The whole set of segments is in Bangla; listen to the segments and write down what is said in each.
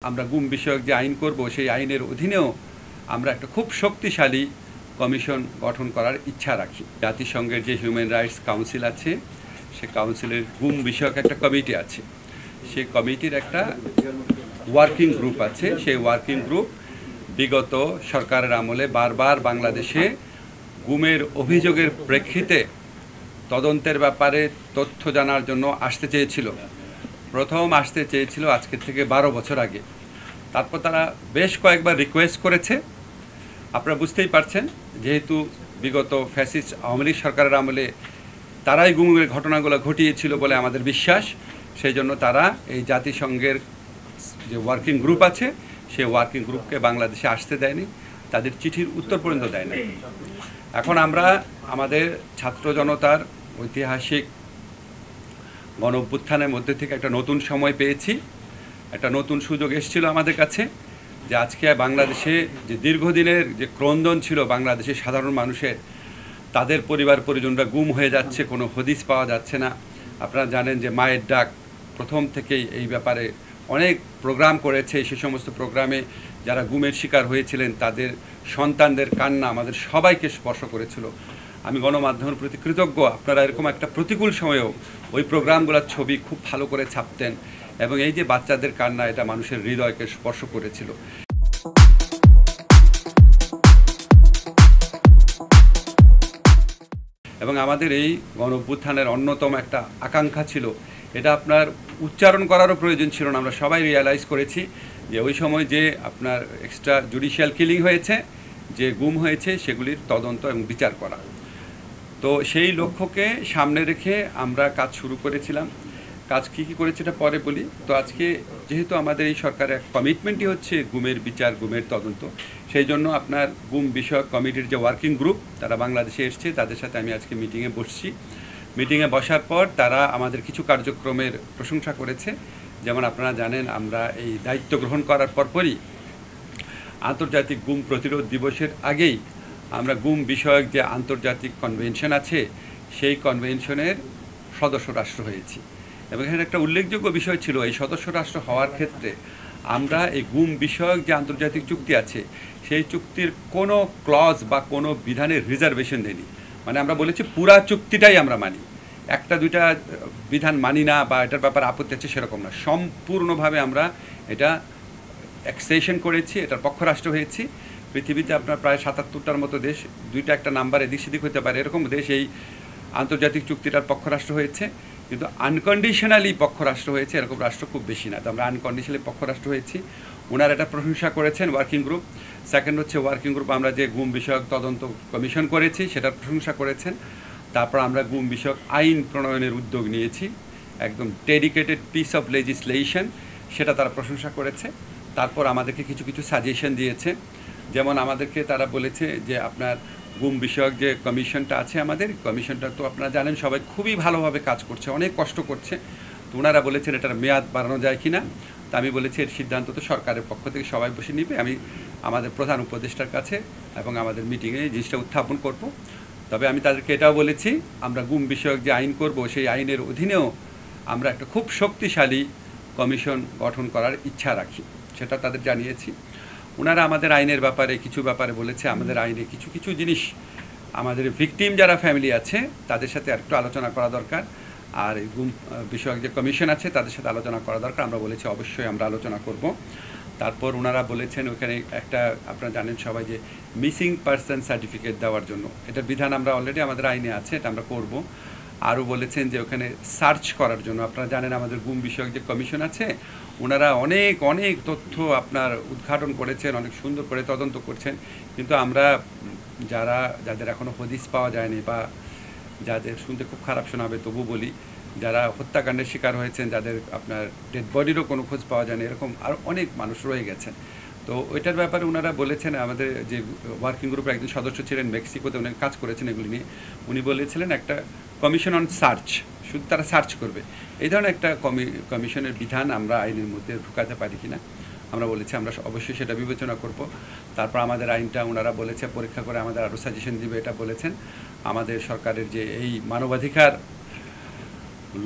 আমরা গুম বিষয়ক যে আইন করব সেই আইনের অধীনেও আমরা একটা খুব শক্তিশালী কমিশন গঠন করার ইচ্ছা রাখি। জাতিসংঘের যে হিউম্যান রাইটস কাউন্সিল আছে, সে কাউন্সিলের গুম বিষয়ক একটা কমিটি আছে, সেই কমিটির একটা ওয়ার্কিং গ্রুপ আছে। সেই ওয়ার্কিং গ্রুপ বিগত সরকারের আমলে বারবার বাংলাদেশে গুমের অভিযোগের প্রেক্ষিতে তদন্তের ব্যাপারে তথ্য জানার জন্য আসতে চেয়েছিল। প্রথম আসতে চেয়েছিল আজকে থেকে 12 বছর আগে। তারপর তারা বেশ কয়েকবার রিকোয়েস্ট করেছে। আপনারা বুঝতেই পারছেন, যেহেতু বিগত ফ্যাসিস্ট আওয়ামী লীগ সরকারের আমলে তারাই গুমের ঘটনাগুলো ঘটিয়েছিল বলে আমাদের বিশ্বাস, সেই জন্য তারা এই জাতিসংঘের যে ওয়ার্কিং গ্রুপ আছে সেই ওয়ার্কিং গ্রুপকে বাংলাদেশে আসতে দেয়নি, তাদের চিঠির উত্তর পর্যন্ত দেয় না। এখন আমরা আমাদের ছাত্র জনতার ঐতিহাসিক গণ অভ্যুত্থানের মধ্যে থেকে একটা নতুন সময় পেয়েছি, একটা নতুন সুযোগ এসেছিল আমাদের কাছে, যে আজকে বাংলাদেশে যে দীর্ঘদিনের যে ক্রন্দন ছিল বাংলাদেশের সাধারণ মানুষের, তাদের পরিবার পরিজনরা গুম হয়ে যাচ্ছে, কোনো হদিস পাওয়া যাচ্ছে না। আপনারা জানেন যে মায়ের ডাক প্রথম থেকেই এই ব্যাপারে অনেক প্রোগ্রাম করেছে। সে সমস্ত প্রোগ্রামে যারা গুমের শিকার হয়েছিলেন তাদের সন্তানদের কান্না আমাদের সবাইকে স্পর্শ করেছিল। আমি গণমাধ্যমের প্রতি কৃতজ্ঞ, আপনারা এরকম একটা প্রতিকূল সময়েও ওই প্রোগ্রামগুলোর ছবি খুব ভালো করে ছাপতেন, এবং এই যে বাচ্চাদের কান্না, এটা মানুষের হৃদয়কে স্পর্শ করেছিল। এবং আমাদের এই গণ অভ্যুত্থানের অন্যতম একটা আকাঙ্ক্ষা ছিল, এটা আপনার উচ্চারণ করারও প্রয়োজন ছিল না। আমরা সবাই রিয়ালাইজ করেছি যে ওই সময় যে আপনার এক্সট্রা জুডিশিয়াল কিলিং হয়েছে, যে গুম হয়েছে, সেগুলির তদন্ত এবং বিচার করা। তো সেই লক্ষ্যকে সামনে রেখে আমরা কাজ শুরু করেছিলাম। কাজ কী করেছে এটা পরে বলি। তো আজকে যেহেতু আমাদের এই সরকারের কমিটমেন্টই হচ্ছে গুমের বিচার, গুমের তদন্ত, সেই জন্য আপনার গুম বিষয়ক কমিটির যে ওয়ার্কিং গ্রুপ তারা বাংলাদেশে এসছে, তাদের সাথে আমি আজকে মিটিংয়ে বসছি। মিটিংয়ে বসার পর তারা আমাদের কিছু কার্যক্রমের প্রশংসা করেছে। যেমন আপনারা জানেন, আমরা এই দায়িত্ব গ্রহণ করার পরপরই আন্তর্জাতিক গুম প্রতিরোধ দিবসের আগেই আমরা গুম বিষয়ক যে আন্তর্জাতিক কনভেনশন আছে সেই কনভেনশনের সদস্য রাষ্ট্র হয়েছি। এবং এখানে একটা উল্লেখযোগ্য বিষয় ছিল, এই সদস্য রাষ্ট্র হওয়ার ক্ষেত্রে আমরা এই গুম বিষয়ক যে আন্তর্জাতিক চুক্তি আছে সেই চুক্তির কোনো ক্লজ বা কোনো বিধানের রিজার্ভেশন দেয়নি। মানে আমরা বলেছি পুরা চুক্তিটাই আমরা মানি, একটা দুইটা বিধান মানি না বা এটার ব্যাপারে আপত্তি আছে সেরকম না, সম্পূর্ণভাবে আমরা এটা অ্যাকসেশন করেছি, এটার পক্ষ রাষ্ট্র হয়েছি। পৃথিবীতে আপনার প্রায় 77টার মতো দেশ, দুইটা একটা নাম্বার এদিক সেদিক হতে পারে, এরকম দেশ এই আন্তর্জাতিক চুক্তিটার পক্ষ রাষ্ট্র হয়েছে। কিন্তু আনকন্ডিশনালি পক্ষ রাষ্ট্র হয়েছে এরকম রাষ্ট্র খুব বেশি না। তো আমরা আনকন্ডিশনালি পক্ষ রাষ্ট্র হয়েছি। ওনারা এটা প্রশংসা করেছেন ওয়ার্কিং গ্রুপ। সেকেন্ড হচ্ছে ওয়ার্কিং গ্রুপ আমরা যে গুম বিষয়ক তদন্ত কমিশন করেছি সেটার প্রশংসা করেছেন। তারপর আমরা গুম বিষয়ক আইন প্রণয়নের উদ্যোগ নিয়েছি, একদম ডেডিকেটেড পিস অফ লেজিসলেশন, সেটা তারা প্রশংসা করেছে। তারপর আমাদেরকে কিছু কিছু সাজেশন দিয়েছে। যেমন আমাদেরকে তারা বলেছে যে আপনার গুম বিষয়ক যে কমিশনটা আছে, আমাদের কমিশনটা তো আপনারা জানেন সবাই খুবই ভালোভাবে কাজ করছে, অনেক কষ্ট করছে। তো ওনারা বলেছেন এটার মেয়াদ বাড়ানো যায় কি না। তা আমি বলেছি এর সিদ্ধান্ত তো সরকারের পক্ষ থেকে সবাই বসে নিবে, আমি আমাদের প্রধান উপদেষ্টার কাছে এবং আমাদের মিটিংয়ে এই জিনিসটা উত্থাপন করব। তবে আমি তাদেরকে এটাও বলেছি, আমরা গুম বিষয়ক যে আইন করব সেই আইনের অধীনেও আমরা একটা খুব শক্তিশালী কমিশন গঠন করার ইচ্ছা রাখি, সেটা তাদের জানিয়েছি। ওনারা আমাদের আইনের ব্যাপারে কিছু ব্যাপারে বলেছে, আমাদের আইনে কিছু কিছু জিনিস আমাদের ভিকটিম যারা ফ্যামিলি আছে তাদের সাথে একটু আলোচনা করা দরকার, আর এই গুম বিষয়ক যে কমিশন আছে তাদের সাথে আলোচনা করা দরকার। আমরা বলেছি অবশ্যই আমরা আলোচনা করব। তারপর ওনারা বলেছেন ওখানে একটা, আপনারা জানেন সবাই যে মিসিং পারসন সার্টিফিকেট দেওয়ার জন্য, এটার বিধান আমরা অলরেডি আমাদের আইনে আছে, এটা আমরা করব। আরও বলেছেন যে ওখানে সার্চ করার জন্য, আপনারা জানেন আমাদের গুম বিষয়ক যে কমিশন আছে ওনারা অনেক অনেক তথ্য আপনার উদ্ঘাটন করেছেন, অনেক সুন্দর করে তদন্ত করছেন। কিন্তু আমরা যাদের এখনও হদিস পাওয়া যায়নি বা যাদের শুনতে খুব খারাপ শোনাবে তবু বলি, যারা হত্যাকাণ্ডের শিকার হয়েছেন, যাদের আপনার ডেড বডিরও কোনো খোঁজ পাওয়া যায়নি, এরকম আর অনেক মানুষ রয়ে গেছেন। তো ওইটার ব্যাপারে ওনারা বলেছেন, আমাদের যে ওয়ার্কিং গ্রুপের একজন সদস্য ছিলেন মেক্সিকোতে, উনি কাজ করেছেন এগুলি নিয়ে, উনি বলেছিলেন একটা কমিশন অন সার্চ, শুধু তারা সার্চ করবে, এই ধরনের একটা কমিশনের বিধান আমরা আইনের মধ্যে ঢুকাতে পারি কিনা। আমরা বলেছি আমরা অবশ্যই সেটা বিবেচনা করব। তারপর আমাদের আইনটা ওনারা বলেছে পরীক্ষা করে আমাদের আরও সাজেশন দিবে, এটা বলেছেন। আমাদের সরকারের যে এই মানবাধিকার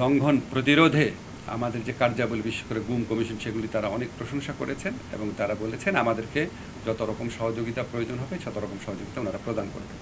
লঙ্ঘন প্রতিরোধে আমাদের যে কার্যাবলী, বিশেষ করে গুম কমিশন, সেগুলি তারা অনেক প্রশংসা করেছেন এবং তারা বলেছেন আমাদেরকে যত রকম সহযোগিতা প্রয়োজন হবে তত রকম সহযোগিতা ওনারা প্রদান করবেন।